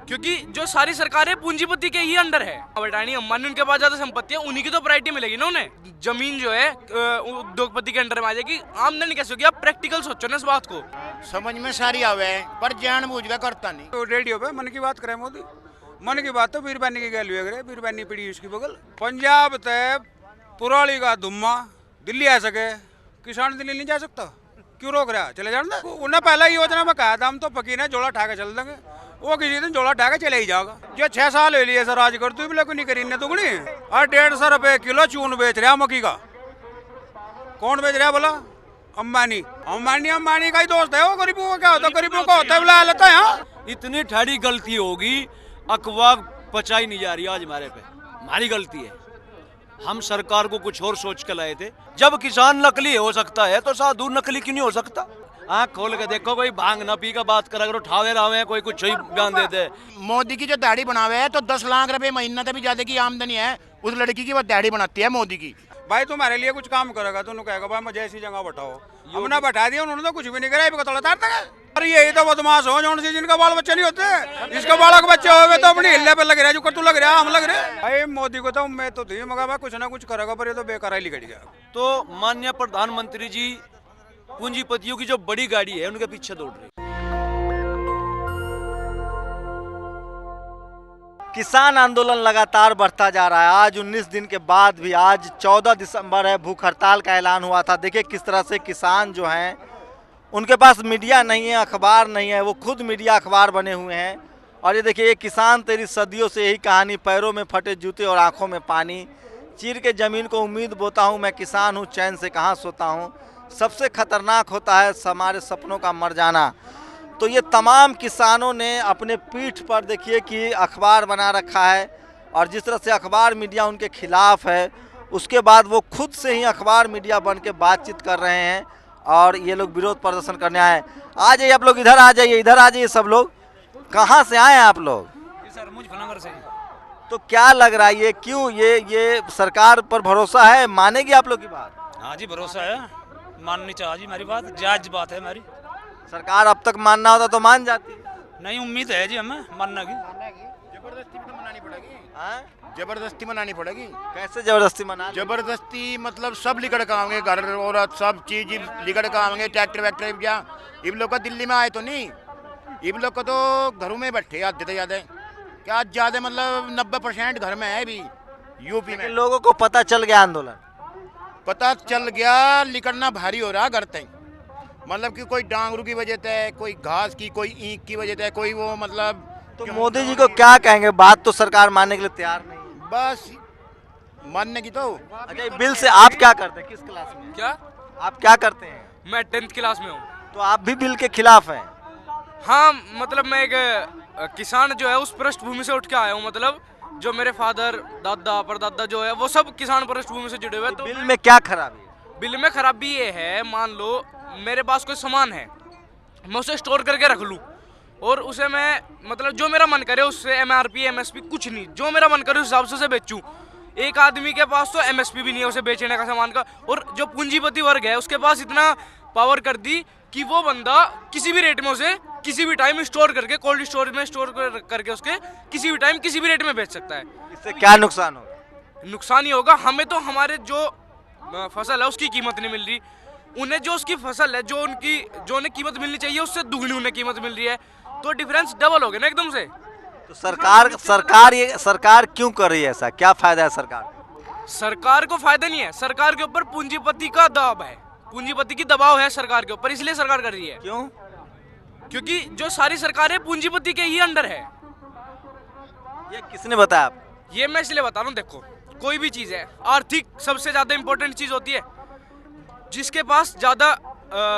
क्योंकि जो सारी सरकारें पूंजीपति के ही अंडर है। अडानी अंबानी उनके पास ज्यादा संपत्ति है, उन्हीं की तो प्रायोरिटी मिलेगी ना उन्हें। जमीन जो है उद्योगपति के अंडर में आ जाएगी, आमदनी कैसे होगी? आप प्रैक्टिकल सोचो ना इस बात को। समझ में सारी आवे है पर जानबूझ के करता नहीं। तो रेडियो पे मन की बात करे मोदी, मन की बात तो बीरबानी की गैल करे, बीरबानी पड़ी उसकी बगल। पंजाब तय पुराली का धुम्मा दिल्ली आ सके, किसान दिल्ली नहीं जा सकता, क्यों रोक रहा? चले जाना। उन्हें पहले ही योजना में कहा था हम तो पकी ने जोड़ा ठा के चल देंगे, वो किसी दिन जोड़ा ठा के चले ही जाएगा। जो 6 साल ले लिए सर राज कर तू भी लेकिन नहीं करी ने दुगनी। और 150 रुपए किलो चून बेच रहा मक्की का। कौन बेच रहा बोला? अंबानी। अंबानी का ही दोस्त है वो। गरीबों का क्या होता? गरीबों का होता है बुला लेता है। हाँ इतनी ठाड़ी गलती होगी, अखबार पचाई नहीं जा रही आज हमारे पे, हमारी गलती है। हम सरकार को कुछ और सोच के लाए थे। जब किसान नकली हो सकता है तो साधु नकली क्यों नहीं हो सकता? आँख खोल के देखो, कोई भांग न पी का बात करा करो, ठावे रावे कोई कुछ ही बयान देते। मोदी की जो दाढ़ी बनावे है तो 10 लाख रुपए महीना से भी ज्यादा की आमदनी है उस लड़की की, वो दाढ़ी बनाती है मोदी की। भाई तुम्हारे लिए कुछ काम करेगा तो कहेगा भाई मुझे ऐसी जगह बैठाओ, हमने बैठा दिया, उन्होंने तो कुछ भी नहीं करा, पकड़ तार तक। अरे यही तो बदमाश हो जो जिनका बाल बच्चे नहीं होते। इसका बालक बच्चे हो तो अपनी हिल्ले पे लग रहा है, जो कर तू लग रहा है, हम लग रहे। भाई मोदी को तो मैं तो थी मगर भाई कुछ ना कुछ करेगा, पर ये तो बेकार ही लिखट गया। तो माननीय प्रधानमंत्री जी पूंजीपतियों की जो बड़ी गाड़ी है उनके पीछे दौड़ रही। किसान आंदोलन लगातार बढ़ता जा रहा है। आज 19 दिन के बाद भी, आज 14 दिसंबर है, भूख हड़ताल का ऐलान हुआ था। देखिए किस तरह से किसान जो हैं उनके पास मीडिया नहीं है, अखबार नहीं है, वो खुद मीडिया अखबार बने हुए हैं। और ये देखिए, ये किसान तेरी सदियों से यही कहानी, पैरों में फटे जूते और आंखों में पानी, चीर के ज़मीन को उम्मीद बोता हूँ, मैं किसान हूँ, चैन से कहाँ सोता हूँ, सबसे खतरनाक होता है हमारे सपनों का मर जाना। तो ये तमाम किसानों ने अपने पीठ पर देखिए कि अखबार बना रखा है, और जिस तरह से अखबार मीडिया उनके खिलाफ है, उसके बाद वो खुद से ही अखबार मीडिया बन के बातचीत कर रहे हैं और ये लोग विरोध प्रदर्शन करने आए। आ जाइए आप लोग, इधर आ जाइए, इधर आ जाइए सब लोग। कहाँ से आए हैं आप लोग? सर मुजफ्फरनगर से। तो क्या लग रहा है, ये क्यों, ये सरकार पर भरोसा है, मानेगी आप लोग की बात? हाँ जी भरोसा है, माननी चाहिए जी हमारी बात, जायज बात है हमारी। सरकार अब तक मानना होता तो मान जाती। नहीं उम्मीद है जी हमें मानने की। जबरदस्ती भी तो मनानी पड़ेगी। हाँ? जबरदस्ती मनानी पड़ेगी। कैसे जबरदस्ती मना? जबरदस्ती मतलब सब लिकड़ का आएंगे, घर औरत सब चीज लिकड़ का आएंगे, ट्रैक्टर वैक्टर क्या। इब लोग का दिल्ली में आए तो नहीं, इब लोग को तो घरों में बैठे आधे तो ज्यादा, क्या ज्यादा मतलब 90% घर में है अभी यूपी में। लोगों को पता चल गया, आंदोलन पता चल गया, लिकड़ना भारी हो रहा घर तक। मतलब कि कोई डांगरू की वजह से, कोई घास की, कोई ईंट की वजह से, कोई वो मतलब। तो मोदी जी को क्या कहेंगे? बात तो सरकार मानने के लिए तैयार नहीं है। बस मानने की तो। अच्छा, बिल से आप क्या करते हैं? किस क्लास में? क्या? आप क्या करते हैं? मैं 10th क्लास में हूँ। तो आप भी बिल के खिलाफ हैं? हाँ, मतलब मैं एक किसान जो है उस पृष्ठभूमि से उठ के आया हूँ। मतलब जो मेरे फादर, दादा, परदादा जो है वो सब किसान पृष्ठभूमि से जुड़े हुए हैं। तो बिल में क्या खराबी है? बिल में खराबी ये है, मान लो मेरे पास कोई सामान है, मैं उसे स्टोर करके रख लूँ और उसे मैं मतलब जो मेरा मन करे उससे MRP MSP कुछ नहीं, जो मेरा मन करे उस हिसाब से उसे बेचूँ। एक आदमी के पास तो MSP भी नहीं है उसे बेचने का सामान का, और जो पूंजीपति वर्ग है उसके पास इतना पावर कर दी कि वो बंदा किसी भी रेट में उसे किसी भी टाइम स्टोर करके कोल्ड स्टोरेज में स्टोर करके उसके किसी भी टाइम किसी भी रेट में बेच सकता है। इससे क्या नुकसान होगा? नुकसान ही होगा हमें, तो हमारे जो फसल है उसकी कीमत नहीं मिल रही, उन्हें जो उसकी फसल है जो उन्हें कीमत मिलनी चाहिए उससे दुगनी उन्हें कीमत मिल रही है, तो डिफरेंस डबल हो गया ना एकदम से। तो सरकार क्यों कर रही है ऐसा? क्या फायदा है सरकार? सरकार को फायदा नहीं है, सरकार के ऊपर पूंजीपति का दबाव है, पूंजीपति की दबाव है सरकार के ऊपर, इसलिए सरकार कर रही है। क्यों? क्योंकि जो सारी सरकारें पूंजीपति के ही अंडर है। ये किसने बताया आप? ये मैं इसलिए बता रहा हूँ, देखो कोई भी चीज है, आर्थिक सबसे ज्यादा इंपॉर्टेंट चीज होती है। जिसके पास ज्यादा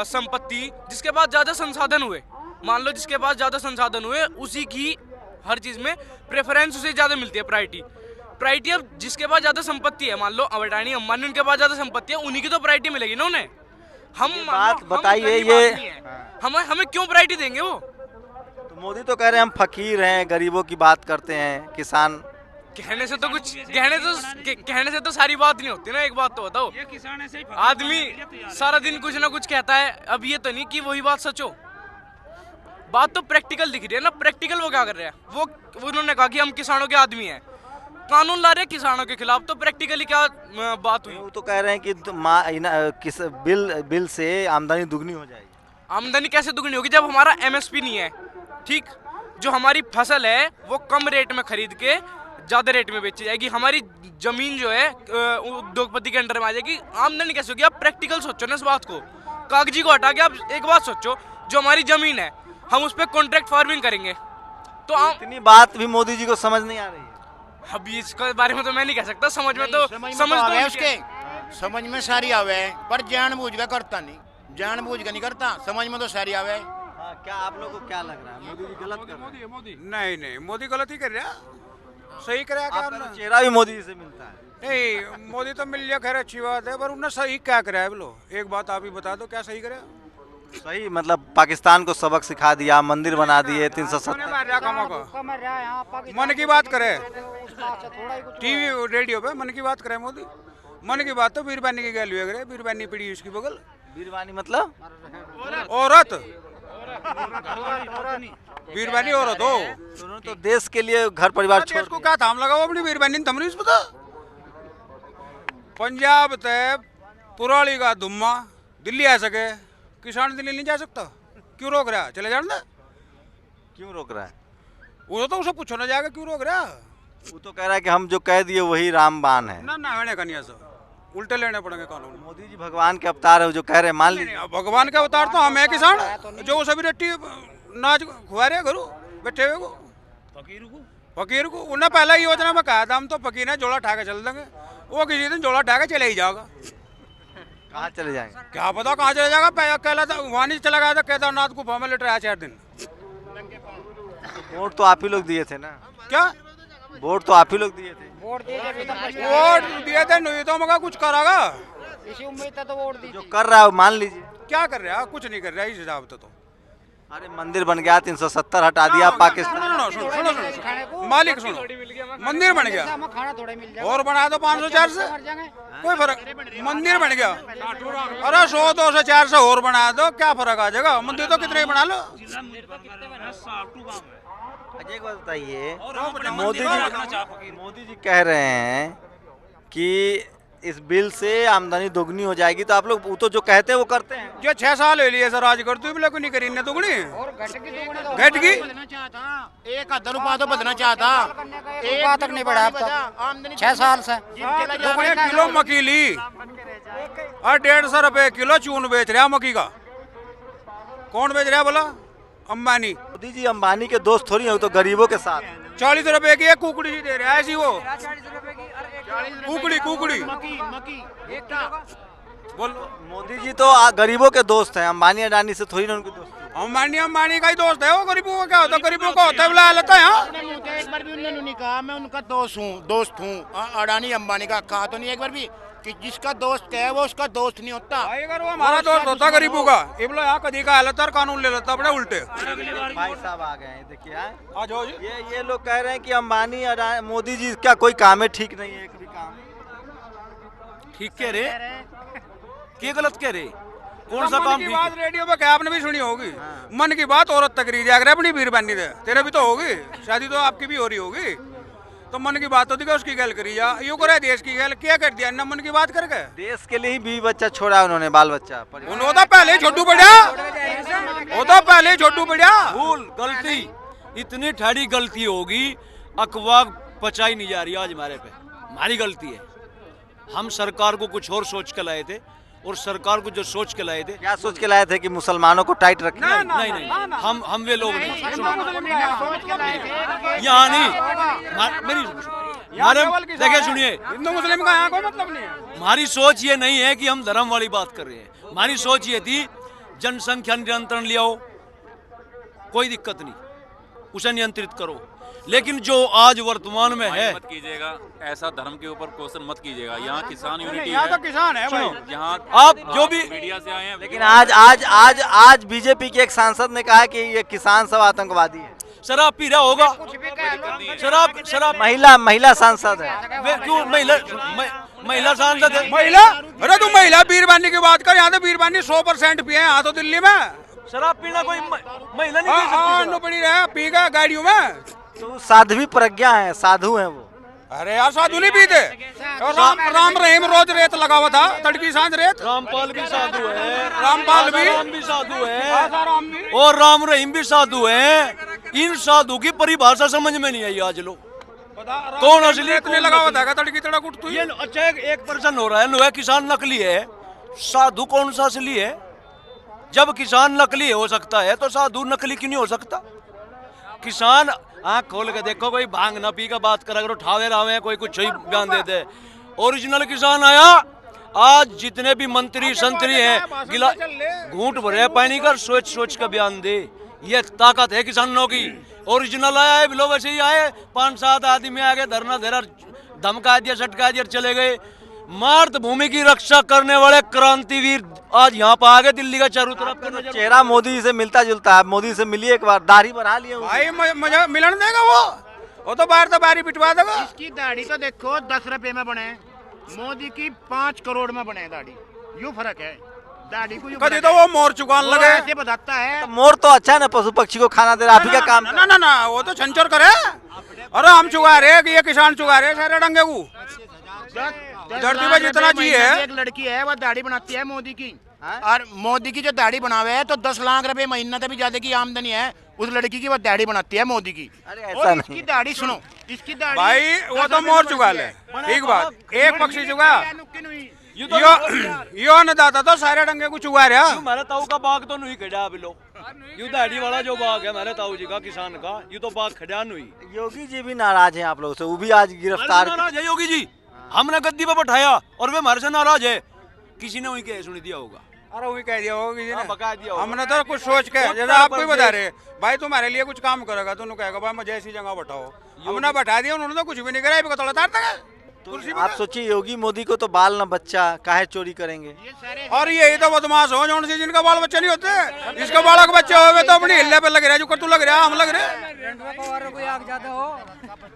संपत्ति, जिसके पास ज्यादा संसाधन हुए, मान लो जिसके पास ज्यादा संसाधन हुए उसी की हर चीज में प्रेफरेंस उसे ज्यादा मिलती है, प्रायोरिटी। अब जिसके पास ज्यादा संपत्ति है, मान लो अडानी अंबानी उनके पास ज्यादा संपत्ति है, उन्हीं की तो प्रायोरिटी मिलेगी ना उन्हें। हम बात बताइए, ये हमें क्यों प्रायोरिटी देंगे वो? तो मोदी तो कह रहे हैं हम फकीर हैं, गरीबों की बात करते हैं, किसान। कहने से तो सारी बात नहीं होती ना। एक बात तो बताओ, आदमी सारा दिन कुछ ना कुछ कहता है, अब ये तो नहीं कि वही बात सच हो। बात तो प्रैक्टिकल दिख रही है ना। प्रैक्टिकल वो क्या कर रहे हैं, वो उन्होंने कहा कि हम किसानों के आदमी हैं, कानून ला रहे हैं किसानों के खिलाफ। तो प्रैक्टिकली क्या बात हुई? वो तो कह रहे हैं कि किस बिल से आमदनी दुगनी हो जाएगी। आमदनी कैसे दुगनी होगी जब हमारा एमएसपी नहीं है? ठीक, जो हमारी फसल है वो कम रेट में खरीद के ज़्यादा रेट में बेची जाएगी, हमारी ज़मीन जो है उद्योगपति के अंडर में आ जाएगी। आमदनी कैसे होगी? आप प्रैक्टिकल सोचो ना इस बात को, कागजी को हटा के आप एक बात सोचो, जो हमारी ज़मीन है हम उस पर कॉन्ट्रैक्ट फार्मिंग करेंगे तो इतनी बात भी मोदी जी को समझ नहीं आ रही है। अभी इसके बारे में तो मैं नहीं कह सकता, समझ में तो समझ समझ आवे तो उसके, समझ में सारी आवे, पर जानबूझ के करता नहीं, जानबूझ के नहीं करता, समझ में तो सारी आवे। हाँ, क्या आप लोगों को क्या लग रहा है, मोदी जी गलत कर रहे हैं? नहीं, मोदी गलत ही कर रहा, सही कराया क्या आपका उन्होंने? चेहरा भी मोदी जी से मिलता है। नहीं, मोदी तो मिल गया, खैर अच्छी बात है, पर उन्होंने सही क्या कराया बोलो? एक बात आप ही बता दो, क्या सही कराया? सही मतलब पाकिस्तान को सबक सिखा दिया, मंदिर बना दिए, 370। मन की बात करे, टीवी रेडियो पे मन की बात करे मोदी, मन की बात तो बीरबानी की गैलू है, बीरबानी पड़ी उसकी बगल। बीरबानी मतलब औरत, बीरबानी औरत हो, उन्होंने तो देश के लिए घर परिवार छोड़ देश को क्या थाम लगा वो अपनी बीरबानी तमरी पता। पंजाब ते पुराली का धुम्मा दिल्ली आ सके, किसान दिल्ली नहीं जा सकता, क्यों रोक रहा? चले जान दे। क्यों रोक रहा है? वो तो उसे पूछो ना जाके क्यों रोक रहा? वो तो कह रहा है कि हम जो कह दिए वही रामबाण है। ना मैंने कहा नहीं ऐसा, उल्टे लेने पड़ेंगे कानून। मोदी जी भगवान के अवतार है, जो कह रहे हैं मान लीजिए। अब भगवान का अवतार तो हम है किसान, जो सभी रट्टी नाच खुआ रहे घरू बैठे हुए को फकीर को उन्हें पहले योजना में कहा था हम तो फकीर है जोड़ा उठा के चल देंगे, वो किसी दिन जोड़ा उठा के चले ही जाएगा। कहाँ चले जाएंगे? क्या पता कहाँ चले जाएगा, कहला था वहाँ नहीं चला गया था केदारनाथ को फॉर्म लेटर आया 4 दिन। वोट तो आप ही लोग दिए थे ना? क्या वोट तो आप ही लोग दिए थे। वोट दिए थे, नहीं तो मगर कुछ करागा, इसी उम्मीद तो वोट दी। जो कर रहा है वो मान लीजिए। क्या कर रहा है? कुछ नहीं कर रहा है इस हिसाब से तो। अरे मंदिर बन गया, 370 हटा दिया पाकिस्तान। सुनो मालिक सुनो, मंदिर बन गया खाना थोड़ा मिल जाए और बना दो 500-4 से, कोई फर्क? मंदिर बन गया, अरे 100-200 4 से और बना दो, क्या फर्क आ जाएगा? मंदिर तो कितने ही बना लो। अच्छा एक बात बताइए, मोदी जी कह रहे हैं कि इस बिल से आमदनी दोगुनी हो जाएगी, तो आप लोग वो तो जो कहते हैं वो करते हैं। जो 6 साल ले लिए सर राज कर तू भी नहीं करी दुगनी घट गई। एक आधा रुपया तो बदलना चाहता, एक तक नहीं बढ़ा अब तक 6 साल से। 1 किलो मक्की ली और 150 रुपए किलो चून बेच रहा मक्की का। कौन बेच रहा बोला? अंबानी। मोदी जी अंबानी के दोस्त थोड़ी है, तो गरीबों के साथ। 40 रुपए की एक कुकड़ी ही दे रहा है ऐसी वो कुकड़ी बोलो। मोदी जी तो गरीबों के दोस्त हैं, अंबानी अडानी से थोड़ी ना उनके दोस्त। अंबानी का ही दोस्त है वो, गरीबों का क्या होता है? गरीबों का होता है बुला लेता है। एक बार भी उन्होंने नहीं कहा मैं उनका दोस्त हूँ। अडानी अंबानी का कहा तो नहीं एक बार भी कि जिसका दोस्त है वो उसका दोस्त नहीं होता। अगर वो हमारा दोस्त होता गरीबों का, ये बोलो यहाँ कदी का हालत कानून ले लेता अपने उल्टे। भाई साहब आ गए हैं, देखिए आ जाओ जी। ये लोग कह रहे हैं कि अंबानी अडानी मोदी जी का कोई काम है ठीक नहीं है, एक भी काम। ठीक कह रहे, क्या गलत कह रहे? कौन सा काम मन की ठीक बात है? रेडियो पे क्या आपने भी सुनी होगी? मन की बात औरत तकरीर जाकर अपनी बीरबानी दे, तेरे भी तो होगी, शादी तो आपकी भी हो रही होगी, तो मन की बात होती है उसकी गैल करी जा, यू करे देश की गैल क्या कर दिया ना मन की बात करके। देश के लिए ही बीवी बच्चा छोड़ा उन्होंने, बाल बच्चा। उन्होंने तो पहले ही छोटू बढ़िया, वो तो पहले ही छोटू बढ़िया। भूल गलती, इतनी ठाड़ी गलती होगी, अफवाह पचाई नहीं जा रही आज हमारे पे, हमारी गलती है। हम सरकार को कुछ और सोच के लाए थे, और सरकार को जो सोच के लाए थे, क्या सोच के लाए थे कि मुसलमानों को टाइट रखना है? नहीं, हम वे लोग नहीं। यहाँ नहीं, मेरी देखिए सुनिए, हिंदू मुस्लिम का यहाँ कोई मतलब नहीं है। हमारी सोच ये नहीं है कि हम धर्म वाली बात कर रहे हैं, हमारी सोच ये थी जनसंख्या नियंत्रण ले आओ, कोई दिक्कत नहीं, उसे नियंत्रित करो। लेकिन जो आज वर्तमान में है, मत कीजिएगा ऐसा, धर्म के ऊपर क्वेश्चन मत कीजिएगा। यहाँ किसान यूनिटी यहाँ तो है, किसान है भाई। यहाँ आप जो भी मीडिया से आए हैं, लेकिन आज बीजेपी के एक सांसद ने कहा कि ये किसान सब आतंकवादी है। शराब पी रहा होगा, शराब महिला सांसद है। वे क्यों महिला सांसद है? महिला, अरे तू महिला बीरबानी की बात कर, यहाँ तो बीरबानी 100% पिए हैं यहाँ तो दिल्ली में, शराब पीना कोई महिला नहीं पी सकती। नो पड़ी रहा पीगा गाड़ियों में। तो साध्वी प्रज्ञा है, साधु हैं वो। अरे यार साधु नहीं पीते। और राम रहीम रोज रेत लगा हुआ था, तड़की सांझ रेत। रामपाल भी साधु है, रामपाल भी साधु है, और राम रहीम भी साधु है। इन साधु की परिभाषा समझ में नहीं आई आज लोग। कौन असली इतने लगा हुआ था तड़की तड़क उठ ये अच्छा एक पर्सन हो रहा है, लोहा किसान नकली है, साधु कौन सा असली है? जब किसान नकली हो सकता है तो साधु नकली क्यों नहीं हो सकता? किसान आँख खोल के देखो, कोई भांग ना पी का बात करा करो, ठावे रावे कोई कुछ ही बयान दे दे। ओरिजिनल किसान आया, आज जितने भी मंत्री संतरी हैं गिला घूंट भरे पानी का, सोच सोच का बयान दे। ये ताकत है किसानों की। ओरिजिनल आया है, लोग ऐसे ही आए, 5-7 आदमी आ गए, धरना धरा धमका दिया, सटका दिया, चले गए। मातृभूमि की रक्षा करने वाले क्रांतिवीर आज यहाँ पर आ गए दिल्ली का चारों तरफ। चेहरा मोदी से मिलता जुलता है, मोदी से मिलिए एक बार, दाढ़ी बढ़ा लिए भाई मुझे मिलन देगा वो तो बार तो बारी पिटवा देगा। इसकी दाढ़ी तो देखो 10 रुपए में बने, मोदी की 5 करोड़ में बने दाढ़ी। यूं फर्क है दाढ़ी को। कभी तो वो मोर चुकान लगे ऐसे बताता है। तो मोर तो अच्छा है ना, पशु पक्षी को खाना दे रहा, आप ही का काम। ना ना ना वो तो छंचर करे। अरे हम चुका रहे कि ये किसान चुका रहे सारे डंगे को। धरती पे जितना जी है। एक लड़की है वो दाढ़ी बनाती है मोदी की, और मोदी की जो दाढ़ी बनावे है तो 10 लाख रुपए महीना से भी ज्यादा की आमदनी है उस लड़की की, वो दाढ़ी बनाती है मोदी की। अरे और ऐसा इसकी दाढ़ी सुनो, इसकी दाढ़ी भाई वो तो मोर चुका ले, ठीक बात। एक पक्षी चुका यो अन्नदाता तो सारे डंगे को चुका रहा। हमारे ताऊ का बाग तो नहीं खड़ा अभी लोग, यू दाढ़ी वाला जो बाग है हमारे ताऊ जी का किसान का, ये तो बाग खड़ा नहीं। योगी जी भी नाराज हैं आप लोगों से, वो भी आज गिरफ्तार। नाराज है योगी जी, हमने गद्दी पे बैठाया और वे हमारे से नाराज है। किसी ने वही कह सुनी दिया होगा। अरे वही कह दिया होगा किसी ने, बका दिया होगा। हमने तो कुछ सोच के, जैसा आपको ही बता रहे भाई तुम्हारे लिए कुछ काम करेगा तो उन्होंने कहेगा भाई मुझे ऐसी जगह बैठाओ, हमने बैठा दिया, उन्होंने तो कुछ भी नहीं करा। तो आप सोचिए योगी मोदी को तो बाल न बच्चा, काहे चोरी करेंगे? और यही तो बदमाश हो जो जिनका बाल बच्चे नहीं होते। इसका बालक बच्चे हो तो अपनी हिल्ले पे लग रहा है, जो कट्टू लग रहा है, हम लग रहे।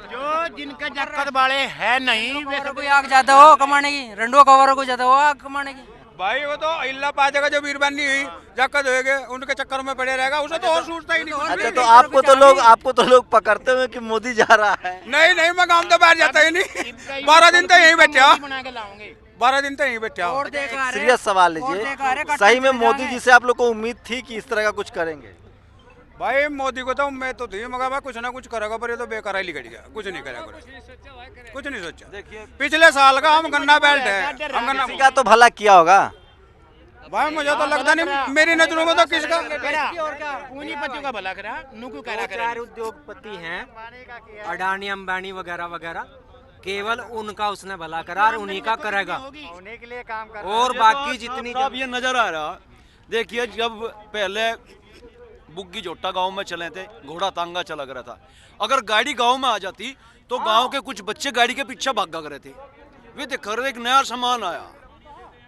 जो जिनके जक्कत वाले है नहीं वैसे कोई आग ज्यादा हो कमाने की, रंडुआ कवारों को ज्यादा हो आग कमाने की। भाई वो तो इल्ला पाजेगा जो वीरबानी हुई जक्कत होएगे, उनके चक्कर में पड़े रहेगा, उसे तो और सोचता ही नहीं। अच्छा तो आपको तो लोग पकड़ते हुए कि मोदी जा रहा है। नहीं मैं काम तो बाहर जाता ही नहीं। 12 दिन तो यहीं बैठा, 12 दिन तो यहीं बैठा। सीरियस सवाल लीजिए, सही में मोदी जी से आप लोग को उम्मीद थी कि इस तरह का कुछ करेंगे? भाई मोदी को तो उम्मीद तो थी, मगर भाई कुछ ना कुछ करेगा, पर ये तो बेकार ही लिखा गया, कुछ नहीं करेगा, कुछ नहीं सोचा। देखिए पिछले साल का हम गन्ना बेल्ट है, हम गन्ना का तो भला किया होगा। भाई मुझे तो लगता नहीं, मेरी नजरों में तो किसका पूंजीपतियों का भला करा, नुकू करा करा। उद्योगपति हैं अडानी अंबानी वगैरह वगैरह, केवल उनका उसने भला करा और उन्हीं का करेगा, उन्हीं के लिए काम कर। और बाकी जितनी अब ये नजर आ रहा, देखिए जब पहले बुग्गी जोटा गांव में चले थे, घोड़ा तांगा चला कर था, अगर गाड़ी गांव में आ जाती तो गांव के कुछ बच्चे गाड़ी के पीछे भागा करे थे। वे देखकर एक नया सामान आया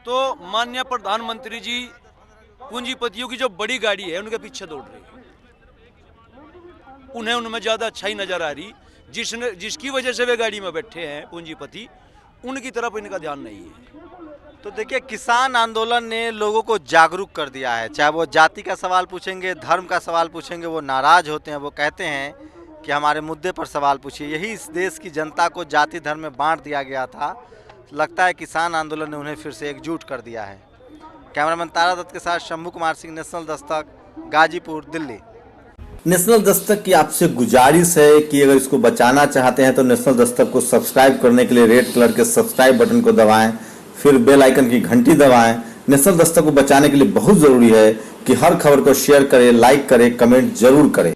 तो माननीय प्रधानमंत्री जी पूंजीपतियों की जो बड़ी गाड़ी है उनके पीछे दौड़ रही, उन्हें उनमें ज्यादा अच्छाई नजर आ रही। जिसकी वजह से वे गाड़ी में बैठे हैं पूंजीपति, उनकी तरफ इनका ध्यान नहीं है। तो देखिए किसान आंदोलन ने लोगों को जागरूक कर दिया है। चाहे वो जाति का सवाल पूछेंगे, धर्म का सवाल पूछेंगे, वो नाराज होते हैं। वो कहते हैं कि हमारे मुद्दे पर सवाल पूछिए। यही इस देश की जनता को जाति धर्म में बांट दिया गया था। लगता है किसान आंदोलन ने उन्हें फिर से एकजुट कर दिया है। कैमरामैन तारा दत्त के साथ शंभू कुमार सिंह, नेशनल दस्तक, गाजीपुर, दिल्ली। नेशनल दस्तक की आपसे गुजारिश है कि अगर इसको बचाना चाहते हैं तो नेशनल दस्तक को सब्सक्राइब करने के लिए रेड कलर के सब्सक्राइब बटन को दबाएं, फिर बेल आइकन की घंटी दबाएं। नेशनल दस्तक को बचाने के लिए बहुत जरूरी है कि हर खबर को शेयर करें, लाइक करें, कमेंट जरूर करें।